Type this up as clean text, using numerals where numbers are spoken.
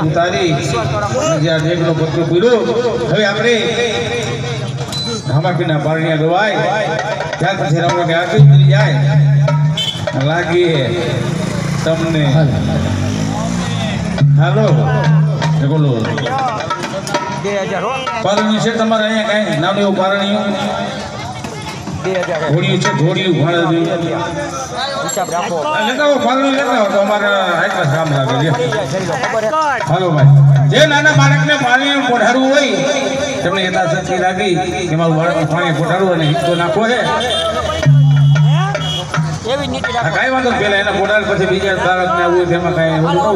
ઉતારી જ્યાં દેખનો પત્ર પીડ્યો હવે આપણે ધામાકીના પારણિયા ગવાય ત્યાર પછી રાવણને આરતી કરી જાય લાગીએ તમને હાલો બોલો 2000 પારણ્યું છે તમારે અહીંયા કાંઈ નાનું એવું પારણ્યું 2000 ઘોડિયું છે ઘોડિયું ભાડે હિસાબ રાખો લેતા પારણ્યું લેતા તો અમારે આટલા કામ લાગે ખબર હે હાલો ભાઈ જે નાના બાળકને પાણી પોઢાડવું હોય તેમને યથાશક્તિ લાગી કે મારું બાળકને પાણી પોઢાડવું અને હિસ્સો નાખવો છે એવી નીતિ રાખો કાંઈ વાંધો પેલા એના પોઢાડ પછી બીજા બાળકને આવવું તેમાં કાંઈ એવું ન હોય